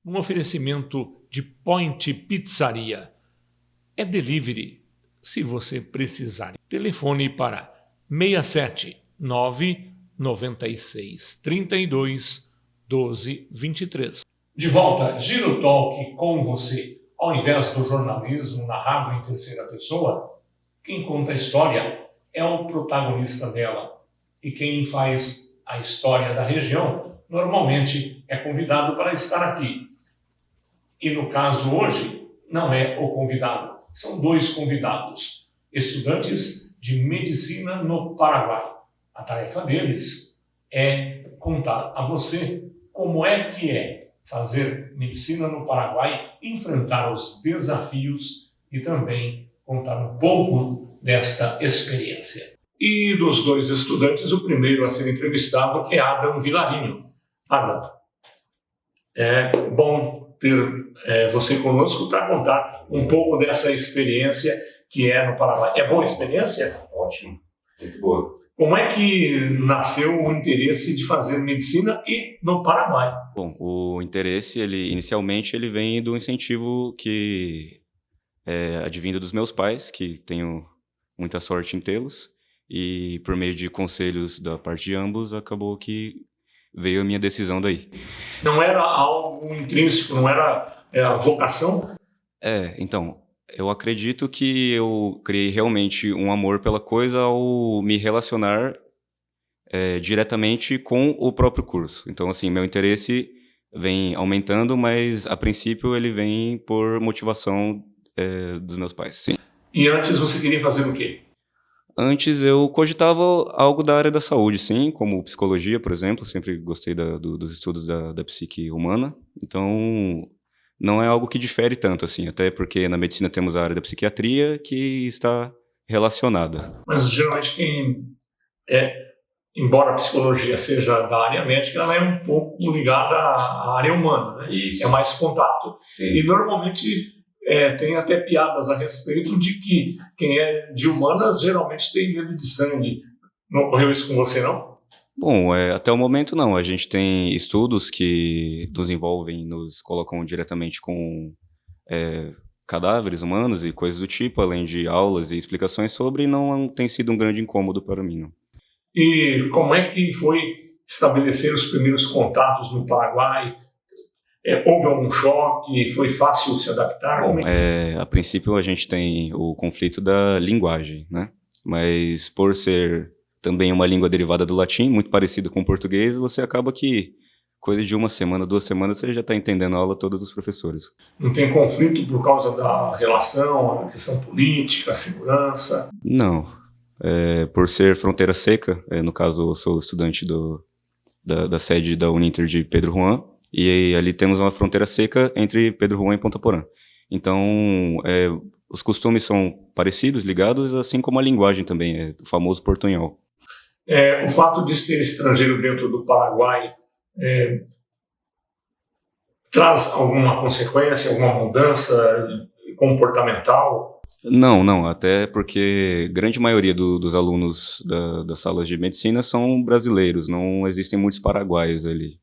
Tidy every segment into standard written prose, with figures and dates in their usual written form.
num oferecimento de Point Pizzaria. É delivery, se você precisar. Telefone para 67 996 32 12 23. De volta, Giro Talk com você. Ao invés do jornalismo narrado em terceira pessoa, quem conta a história é o protagonista dela. E quem faz a história da região, normalmente é convidado para estar aqui. E no caso hoje, não é o convidado. São dois convidados, estudantes de medicina no Paraguai. A tarefa deles é contar a você como é que é fazer medicina no Paraguai, enfrentar os desafios e também contar um pouco desta experiência. E dos dois estudantes, o primeiro a ser entrevistado é Adam Vilarinho. Adam, é bom ter você conosco para contar um pouco dessa experiência que é no Paraguai. É boa experiência? Ótimo, muito boa. Como é que nasceu o interesse de fazer medicina e no Paraguai? Bom, o interesse, inicialmente, ele vem do incentivo que é advindo dos meus pais, que tenho muita sorte em tê-los, e por meio de conselhos da parte de ambos, acabou que veio a minha decisão daí. Não era algo intrínseco, não era a vocação? Então, eu acredito que eu criei realmente um amor pela coisa ao me relacionar diretamente com o próprio curso. Então, assim, meu interesse vem aumentando, mas a princípio ele vem por motivação dos meus pais, sim. E antes você queria fazer o quê? Antes eu cogitava algo da área da saúde, sim, como psicologia, por exemplo. Sempre gostei dos estudos da psique humana. Então, não é algo que difere tanto, assim, até porque na medicina temos a área da psiquiatria que está relacionada. Mas geralmente embora a psicologia seja da área médica, ela é um pouco ligada à área humana, né? Isso. É mais contato. Sim. E normalmente tem até piadas a respeito de que quem é de humanas geralmente tem medo de sangue. Não ocorreu isso com você, não? Bom, até o momento não. A gente tem estudos que nos envolvem, nos colocam diretamente com cadáveres humanos e coisas do tipo, além de aulas e explicações sobre, e não tem sido um grande incômodo para mim, não. E como é que foi estabelecer os primeiros contatos no Paraguai? Houve algum choque? Foi fácil se adaptar? Bom, a princípio a gente tem o conflito da linguagem, né? Mas por ser também uma língua derivada do latim, muito parecido com o português, você acaba que coisa de 1 semana, 2 semanas, você já está entendendo a aula toda dos professores. Não tem conflito por causa da relação, a questão política, a segurança? Não. Por ser fronteira seca, no caso eu sou estudante da sede da Uninter de Pedro Juan, e ali temos uma fronteira seca entre Pedro Juan e Ponta Porã. Então, os costumes são parecidos, ligados, assim como a linguagem também, o famoso portunhol. O fato de ser estrangeiro dentro do Paraguai traz alguma consequência, alguma mudança comportamental? Não, até porque grande maioria dos alunos das salas de medicina são brasileiros, não existem muitos paraguaios ali.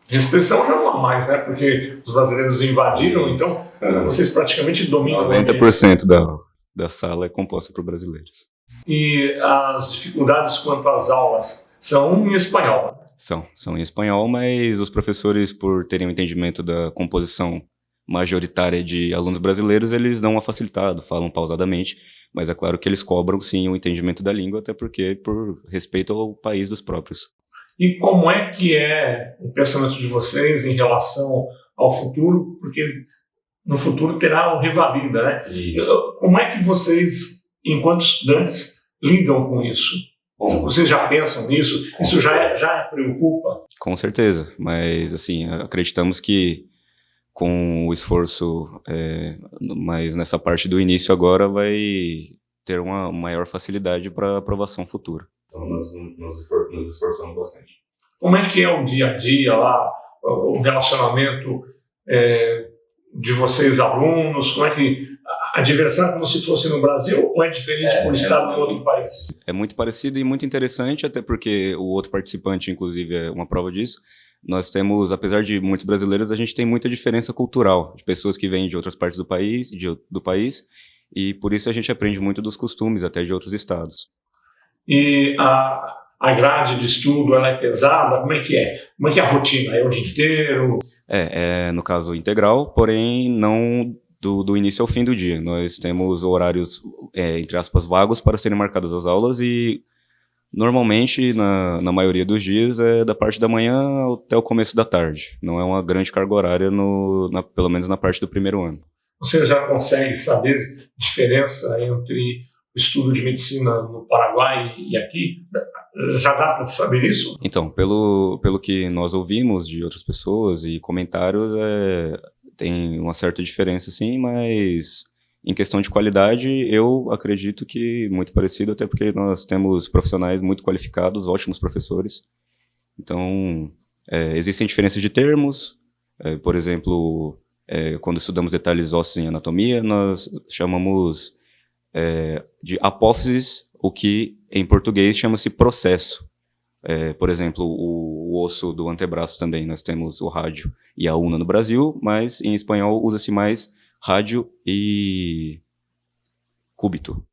Restrição já não há mais, né? Porque os brasileiros invadiram, então vocês praticamente dominam. 90% da sala é composta por brasileiros. E as dificuldades quanto às aulas são em espanhol? São em espanhol, mas os professores, por terem um entendimento da composição majoritária de alunos brasileiros, eles dão uma facilitada, falam pausadamente, mas é claro que eles cobram sim o entendimento da língua, até porque por respeito ao país dos próprios. E como é que é o pensamento de vocês em relação ao futuro? Porque no futuro terá o Revalida, né? Isso. Como é que vocês, enquanto estudantes, lidam com isso? Bom, vocês já pensam nisso? Isso já preocupa? Com certeza, mas assim, acreditamos que com o esforço, mas nessa parte do início agora vai ter uma maior facilidade para aprovação futura. Então nos esforçamos bastante. Como é que é o dia a dia lá, o relacionamento de vocês alunos? Como é que a diversão é como se fosse no Brasil ou é diferente por estar em outro país? É muito parecido e muito interessante, até porque o outro participante, inclusive, é uma prova disso. Nós temos, apesar de muitos brasileiros, a gente tem muita diferença cultural, de pessoas que vêm de outras partes do país, do país, e por isso a gente aprende muito dos costumes, até de outros estados. E a grade de estudo, ela é pesada? Como é que é? Como é que é a rotina? É o dia inteiro? É no caso integral, porém não do início ao fim do dia. Nós temos horários, entre aspas, vagos para serem marcadas as aulas e normalmente, na maioria dos dias, é da parte da manhã até o começo da tarde. Não é uma grande carga horária, pelo menos na parte do primeiro ano. Você já consegue saber a diferença entre o estudo de medicina no Paraguai e aqui? Já dá para saber isso? Então, pelo que nós ouvimos de outras pessoas e comentários, tem uma certa diferença, sim, mas em questão de qualidade, eu acredito que muito parecido, até porque nós temos profissionais muito qualificados, ótimos professores. Então, existem diferenças de termos. Por exemplo, quando estudamos detalhes ósseos em anatomia, nós chamamos de apófises, o que em português chama-se processo. Por exemplo, o osso do antebraço também, nós temos o rádio e a una no Brasil, mas em espanhol usa-se mais rádio e cúbito.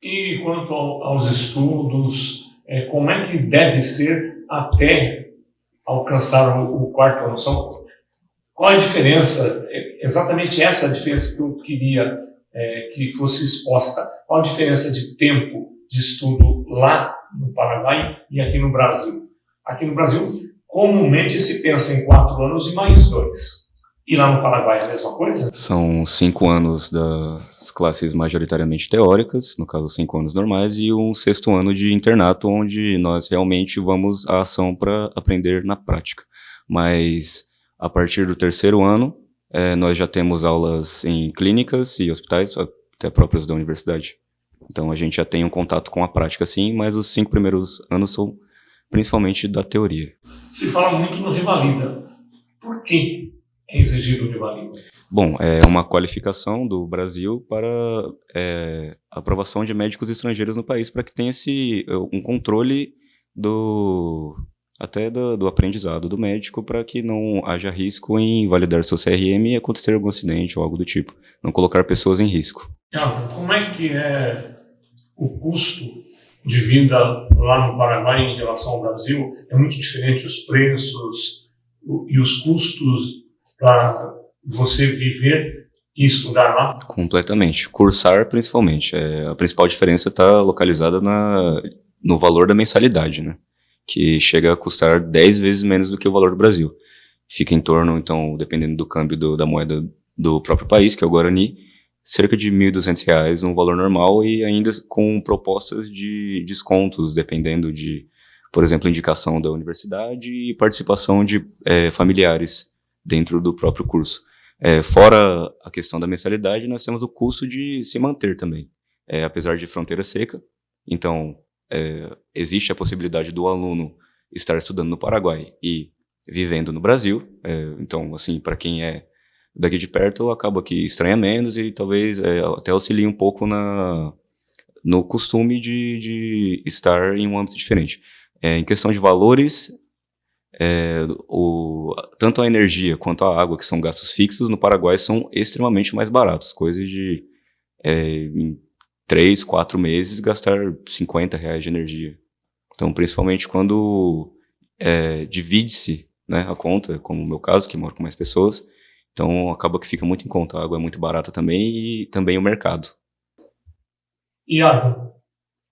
E quanto aos estudos, como é que deve ser até alcançar o quarto ano? Qual a diferença? Exatamente essa a diferença que eu queria que fosse exposta. Qual a diferença de tempo de estudo lá no Paraguai e aqui no Brasil? Aqui no Brasil, comumente se pensa em 4 anos e mais 2. E lá no Paraguai é a mesma coisa? São 5 anos das classes majoritariamente teóricas, no caso 5 anos normais, e um 6º ano de internato, onde nós realmente vamos à ação para aprender na prática. Mas a partir do 3º ano, nós já temos aulas em clínicas e hospitais, até próprias da universidade. Então a gente já tem um contato com a prática, sim, mas os 5 primeiros anos são principalmente da teoria. Se fala muito no Revalida. Por que é exigido o Revalida? Bom, é uma qualificação do Brasil para a aprovação de médicos estrangeiros no país, para que tenha um controle do aprendizado do médico, para que não haja risco em validar seu CRM e acontecer algum acidente ou algo do tipo. Não colocar pessoas em risco. Como é que é o custo de vida lá no Paraguai em relação ao Brasil? É muito diferente os preços e os custos para você viver e estudar lá? Completamente. Cursar, principalmente. A principal diferença está localizada no valor da mensalidade, né? Que chega a custar 10 vezes menos do que o valor do Brasil. Fica em torno, então, dependendo do câmbio da moeda do próprio país, que é o Guarani, cerca de R$ 1.200 um valor normal, e ainda com propostas de descontos, dependendo de, por exemplo, indicação da universidade e participação de familiares dentro do próprio curso. Fora a questão da mensalidade, nós temos o custo de se manter também. Apesar de fronteira seca, então existe a possibilidade do aluno estar estudando no Paraguai e vivendo no Brasil. Então, assim, para quem é daqui de perto, acaba que estranha menos e talvez até auxilie um pouco no costume de estar em um âmbito diferente. Em questão de valores, tanto a energia quanto a água, que são gastos fixos, no Paraguai são extremamente mais baratos, coisas de em 3, 4 meses gastar R$50 de energia. Então, principalmente quando divide-se, né, a conta, como no meu caso, que moro com mais pessoas, então acaba que fica muito em conta. A água é muito barata também, e também o mercado. Iago,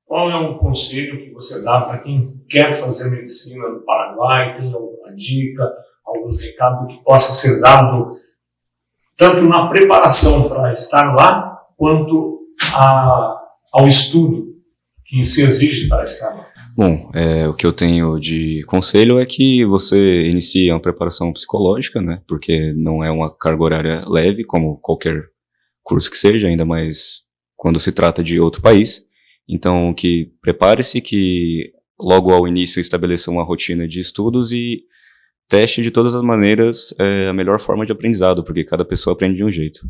qual é o conselho que você dá para quem quer fazer medicina no Paraguai? Tem alguma dica, algum recado que possa ser dado tanto na preparação para estar lá, quanto ao estudo que se exige para estar lá? Bom, o que eu tenho de conselho é que você inicie uma preparação psicológica, né? Porque não é uma carga horária leve, como qualquer curso que seja, ainda mais quando se trata de outro país. Então, que prepare-se, que logo ao início estabeleça uma rotina de estudos e teste de todas as maneiras a melhor forma de aprendizado, porque cada pessoa aprende de um jeito.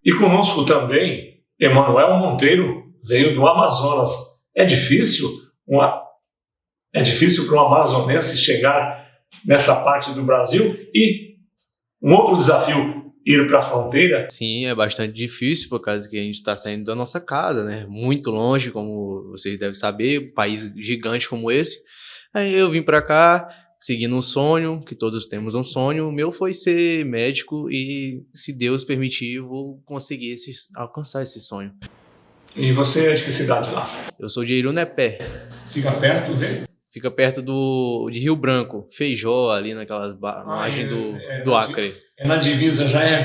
E conosco também, Emanuel Monteiro, veio do Amazonas. É difícil É difícil para um amazonense chegar nessa parte do Brasil. E um outro desafio, ir para a fronteira. Sim, é bastante difícil por causa que a gente está saindo da nossa casa, né? Muito longe, como vocês devem saber, um país gigante como esse. Aí eu vim para cá, seguindo um sonho, que todos temos um sonho. O meu foi ser médico e, se Deus permitir, eu vou conseguir alcançar esse sonho. E você é de que cidade lá? Eu sou de Irunepé. Fica perto dele? Fica perto de Rio Branco, Feijó, ali naquelas margens do Acre. É na divisa, já é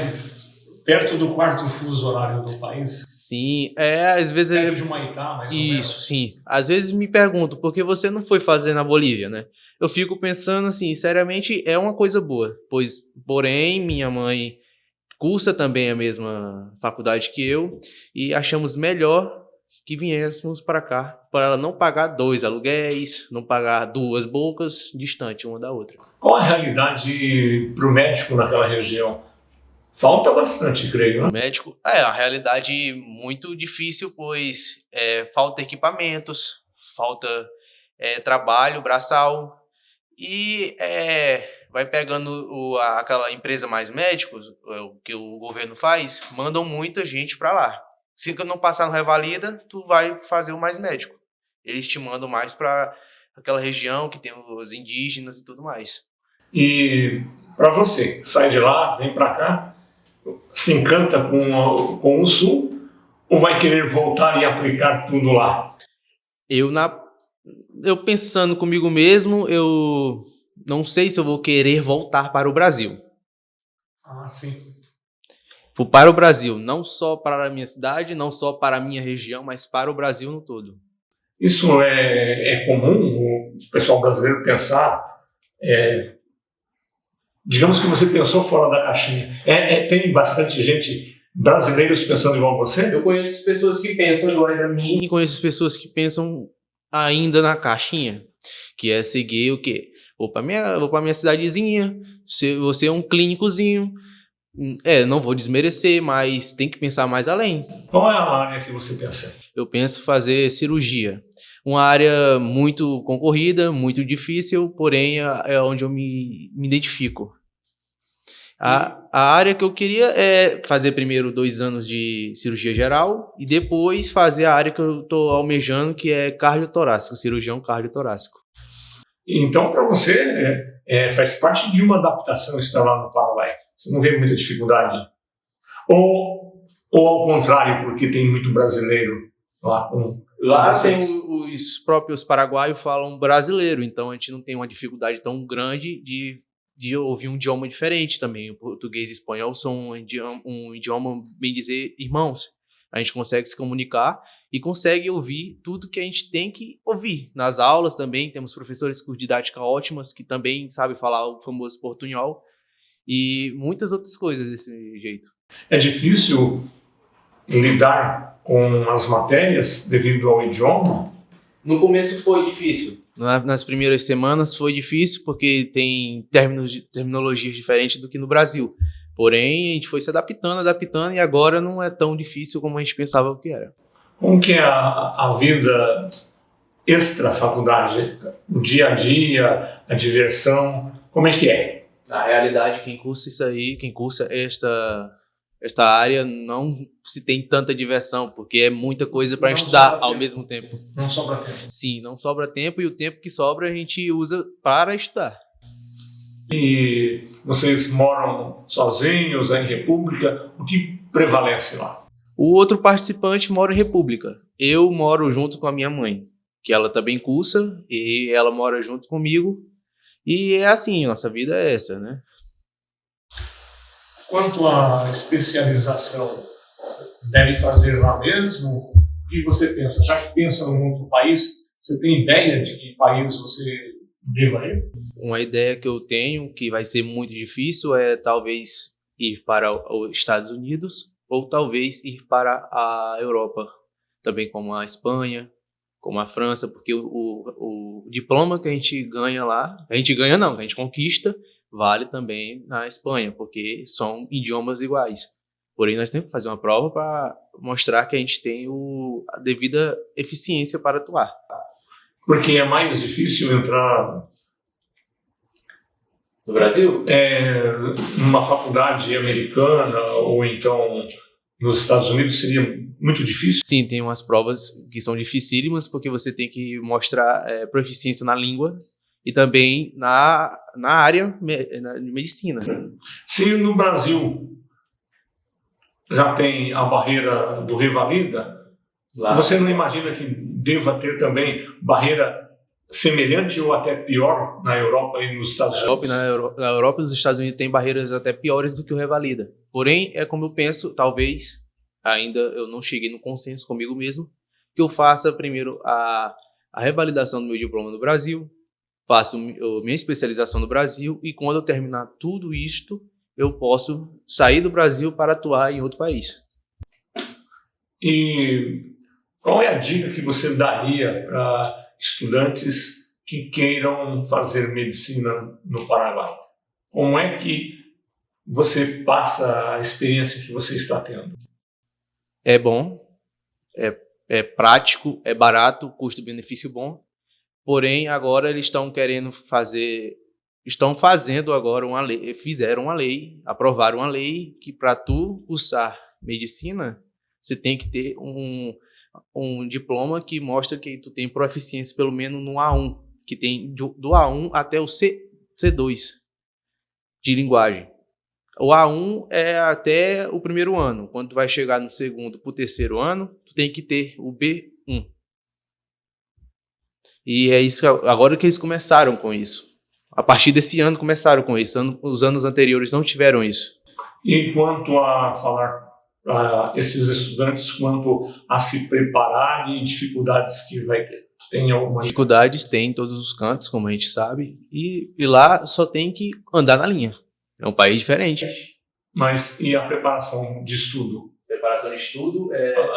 perto do quarto fuso horário do país? Sim, às vezes... Perto de Humaitá, mais ou menos? Isso, sim. Às vezes me pergunto, por que você não foi fazer na Bolívia, né? Eu fico pensando assim, seriamente, é uma coisa boa, porém, minha mãe cursa também a mesma faculdade que eu e achamos melhor que viéssemos para cá, para ela não pagar 2 aluguéis, não pagar 2 bocas distante uma da outra. Qual a realidade para o médico naquela região? Falta bastante, creio, né? Médico, a realidade muito difícil, pois falta equipamentos, falta trabalho braçal e vai pegando aquela empresa Mais Médicos, o que o governo faz, mandam muita gente para lá. Se não passar no Revalida, tu vai fazer o Mais Médico. Eles te mandam mais para aquela região que tem os indígenas e tudo mais. E para você, sai de lá, vem para cá, se encanta com o Sul ou vai querer voltar e aplicar tudo lá? Eu pensando comigo mesmo, eu não sei se eu vou querer voltar para o Brasil. Ah, sim. Para o Brasil, não só para a minha cidade, não só para a minha região, mas para o Brasil no todo. Isso é comum o pessoal brasileiro pensar, digamos que você pensou fora da caixinha. Tem bastante gente, brasileiros pensando igual a você? Eu conheço pessoas que pensam igual a mim. E conheço pessoas que pensam ainda na caixinha, que é seguir o quê? Vou para minha cidadezinha, você é um clínicozinho. Não vou desmerecer, mas tem que pensar mais além. Qual é a área que você pensa? Eu penso fazer cirurgia. Uma área muito concorrida, muito difícil, porém é onde eu me identifico. A área que eu queria é fazer primeiro 2 anos de cirurgia geral e depois fazer a área que eu estou almejando, que é cardiotorácico, cirurgião cardiotorácico. Então, para você, faz parte de uma adaptação estar lá no Paraguai. Você não vê muita dificuldade? Ou ao contrário, porque tem muito brasileiro lá com... Lá tem os próprios paraguaios falam brasileiro, então a gente não tem uma dificuldade tão grande de ouvir um idioma diferente também. O português e o espanhol são um idioma, bem dizer, irmãos. A gente consegue se comunicar e consegue ouvir tudo que a gente tem que ouvir. Nas aulas também temos professores com didática ótimas que também sabem falar o famoso portunhol e muitas outras coisas desse jeito. É difícil lidar com as matérias devido ao idioma? No começo foi difícil. Nas primeiras semanas foi difícil porque tem terminologias diferentes do que no Brasil. Porém, a gente foi se adaptando e agora não é tão difícil como a gente pensava que era. Como que é a vida extra-faculdade? O dia a dia, a diversão, como é que é? Na realidade, quem cursa isso aí, quem cursa esta área, não se tem tanta diversão, porque é muita coisa para estudar ao mesmo tempo. Não sobra tempo. Sim, não sobra tempo e o tempo que sobra a gente usa para estudar. E vocês moram sozinhos, em república? O que prevalece lá? O outro participante mora em república. Eu moro junto com a minha mãe, que ela também cursa, e ela mora junto comigo. E é assim, nossa vida é essa, né? Quanto à especialização, deve fazer lá mesmo? O que você pensa? Já que pensa num outro país, você tem ideia de que país você deva ir? Uma ideia que eu tenho, que vai ser muito difícil, é talvez ir para os Estados Unidos ou talvez ir para a Europa, também como a Espanha, como a França, porque o diploma que a gente ganha lá, a gente conquista, vale também na Espanha, porque são idiomas iguais. Porém, nós temos que fazer uma prova para mostrar que a gente tem a devida eficiência para atuar. Porque é mais difícil entrar No Brasil? numa faculdade americana ou então nos Estados Unidos seria muito difícil? Sim, tem umas provas que são dificílimas porque você tem que mostrar proficiência na língua e também na área de medicina. Se no Brasil já tem a barreira do Revalida, você não imagina que deva ter também barreira semelhante ou até pior na Europa e nos Estados Unidos? Na Europa e nos Estados Unidos tem barreiras até piores do que o Revalida. Porém, é como eu penso, talvez, ainda eu não cheguei no consenso comigo mesmo, que eu faça primeiro a revalidação do meu diploma no Brasil, faço minha especialização no Brasil e quando eu terminar tudo isto, eu posso sair do Brasil para atuar em outro país. E qual é a dica que você daria para estudantes que queiram fazer medicina no Paraguai? Como é que você passa a experiência que você está tendo? É bom, é prático, é barato, custo-benefício bom. Porém, agora eles estão querendo estão fazendo agora uma lei, fizeram uma lei, aprovaram uma lei que para tu cursar medicina, você tem que ter um diploma que mostra que tu tem proficiência pelo menos no A1, que tem do A1 até o C2 de linguagem. O A1 é até o primeiro ano. Quando tu vai chegar no segundo para o terceiro ano, tu tem que ter o B1. E é isso agora que eles começaram com isso. A partir desse ano começaram com isso. Os anos anteriores não tiveram isso. E quanto a falar para esses estudantes, quanto a se preparar e dificuldades que vai ter? Tem alguma dificuldades? Tem em todos os cantos, como a gente sabe. E lá só tem que andar na linha. É um país diferente. Mas e a preparação de estudo? Preparação de estudo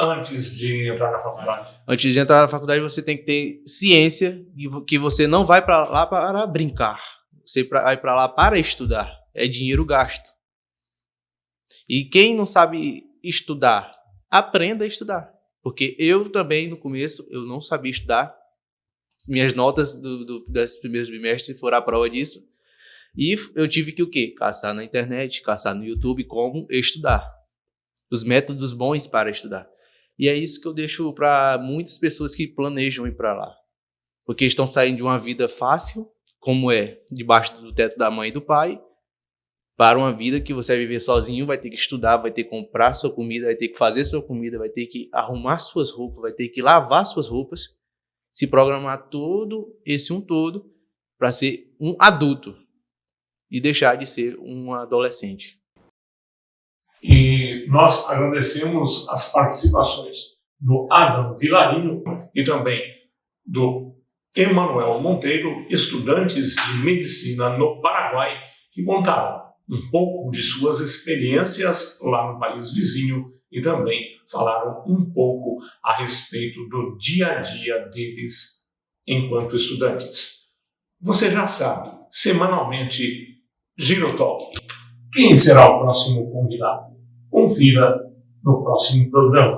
antes de entrar na faculdade? Antes de entrar na faculdade, você tem que ter ciência de que você não vai para lá para brincar. Você vai para lá para estudar. É dinheiro gasto. E quem não sabe estudar, aprenda a estudar. Porque eu também, no começo, eu não sabia estudar. Minhas notas dos primeiros bimestres foram à prova disso. E eu tive que o quê? Caçar na internet, caçar no YouTube como estudar. Os métodos bons para estudar. E é isso que eu deixo para muitas pessoas que planejam ir para lá. Porque estão saindo de uma vida fácil, como é debaixo do teto da mãe e do pai, para uma vida que você vai viver sozinho, vai ter que estudar, vai ter que comprar sua comida, vai ter que fazer sua comida, vai ter que arrumar suas roupas, vai ter que lavar suas roupas, se programar todo esse todo para ser um adulto e deixar de ser um adolescente. E nós agradecemos as participações do Adam Vilarinho e também do Emanuel Monteiro, estudantes de medicina no Paraguai, que contaram um pouco de suas experiências lá no país vizinho e também falaram um pouco a respeito do dia a dia deles enquanto estudantes. Você já sabe, semanalmente, Giro Talk. Quem será o próximo convidado? Confira no próximo programa.